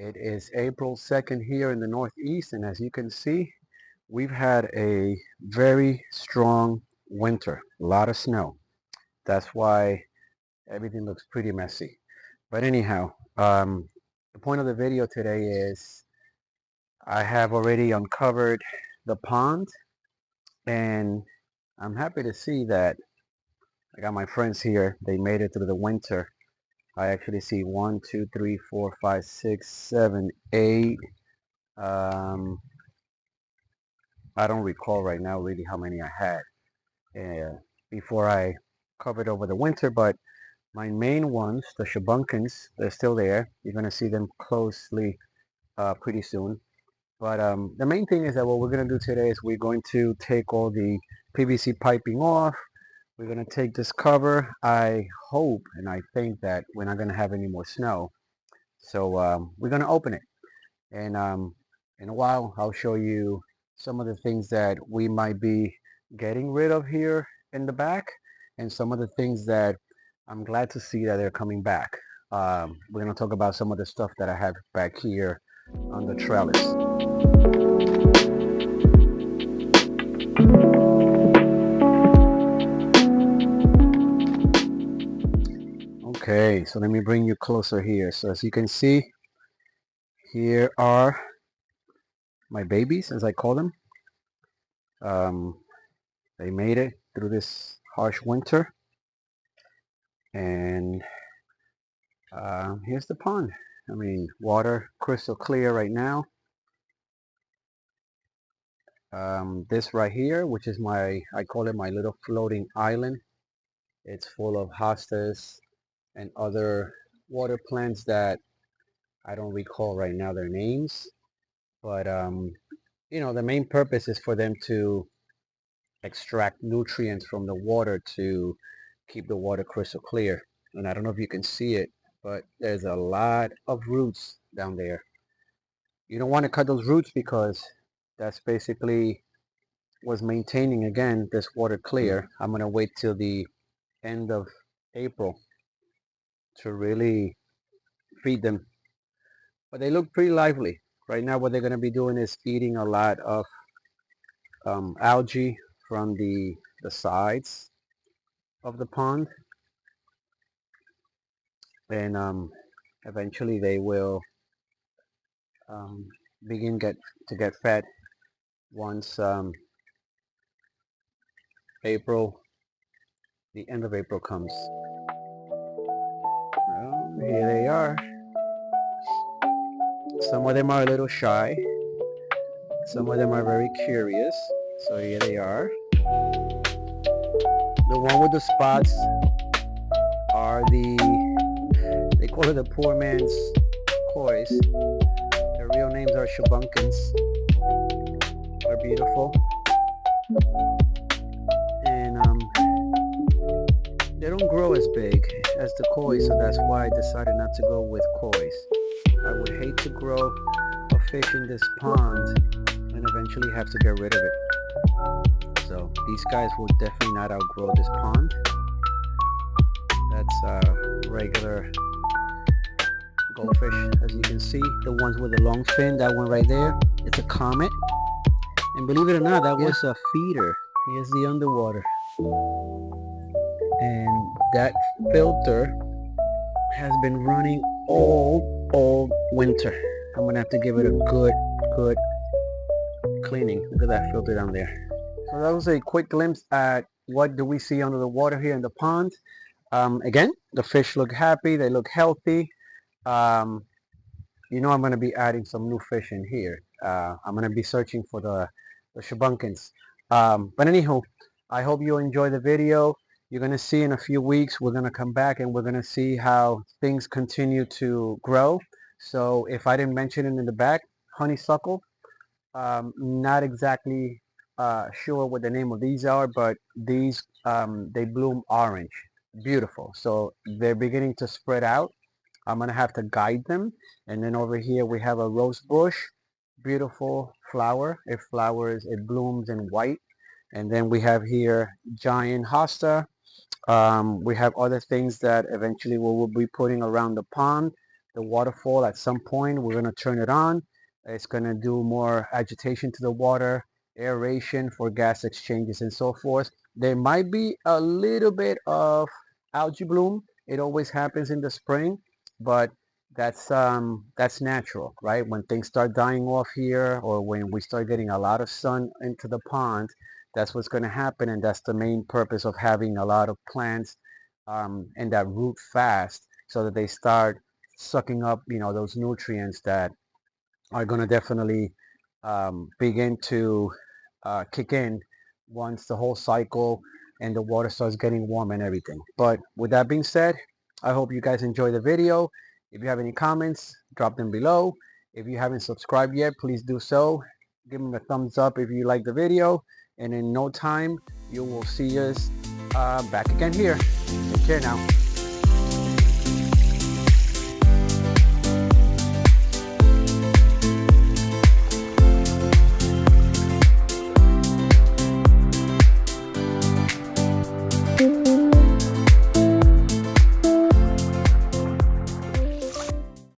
It is April 2nd here in the Northeast, and as you can see, we've had a very strong winter, a lot of snow. That's why everything looks pretty messy. But anyhow, the point of the video today is I have already uncovered the pond, and I'm happy to see that I got my friends here. They made it through the winter. I actually see 1, 2, 3, 4, 5, 6, 7, 8. Um, I don't recall right now really how many I had before I covered over the winter, but my main ones, the Shubunkins, they're still there. You're going to see them closely pretty soon. But the main thing is that what we're going to do today is we're going to take all the PVC piping off. We're going to take this cover. I hope and I think that we're not going to have any more snow. So we're going to open it. And in a while, I'll show you some of the things that we might be getting rid of here in the back and some of the things that I'm glad to see that they're coming back. We're going to talk about some of the stuff that I have back here on the trellis. Okay, so let me bring you closer here. So as you can see, here are my babies, as I call them. They made it through this harsh winter. And here's the pond. I mean, water crystal clear right now. This right here, which is I call it my little floating island. It's full of hostas and other water plants that I don't recall right now their names. But, the main purpose is for them to extract nutrients from the water to keep the water crystal clear. And I don't know if you can see it, but there's a lot of roots down there. You don't want to cut those roots because that's basically was maintaining again this water clear. I'm going to wait till the end of April to really feed them. But they look pretty lively. Right now what they're going to be doing is eating a lot of algae from the sides of the pond. And eventually they will um, begin to get fed once April, the end of April comes. Well, here they are. Some of them are a little shy. Some of them are very curious. So here they are. The one with the spots are they call it the poor man's kois. Their real names are Shubunkins. They're beautiful. And they don't grow as big as the koi, so that's why I decided not to go with kois. I would hate to grow a fish in this pond and eventually have to get rid of it. So these guys will definitely not outgrow this pond. That's regular goldfish, as you can see. The ones with the long fin, that one right there, it's a comet. And believe it or not, that was a feeder. Here's the underwater. And that filter has been running all winter. I'm gonna have to give it a good cleaning. Look at that filter down there. So that was a quick glimpse at what do we see under the water here in the pond. Again, the fish look happy, they look healthy. I'm going to be adding some new fish in here. I'm going to be searching for the Shubunkins. But anywho, I hope you enjoy the video. You're going to see in a few weeks, we're going to come back and we're going to see how things continue to grow. So if I didn't mention it in the back, honeysuckle, not exactly sure what the name of these are, but these, they bloom orange. Beautiful. So they're beginning to spread out. I'm going to have to guide them. And then over here we have a rose bush. Beautiful flower. It flowers, it blooms in white. And then we have here giant hosta. We have other things that eventually we will be putting around the pond. the waterfall at some point. We're going to turn it on. It's going to do more agitation to the water, aeration for gas exchanges and so forth. There might be a little bit of algae bloom. It always happens in the spring, but that's natural, right? When things start dying off here, or when we start getting a lot of sun into the pond, that's what's going to happen, and that's the main purpose of having a lot of plants and that root fast, so that they start sucking up, those nutrients that are going to definitely begin to kick in once the whole cycle and the water starts getting warm and everything. But with that being said, I hope you guys enjoy the video. If you have any comments, drop them below. If you haven't subscribed yet, please do so. Give them a thumbs up if you like the video. And in no time, you will see us back again here. Take care now.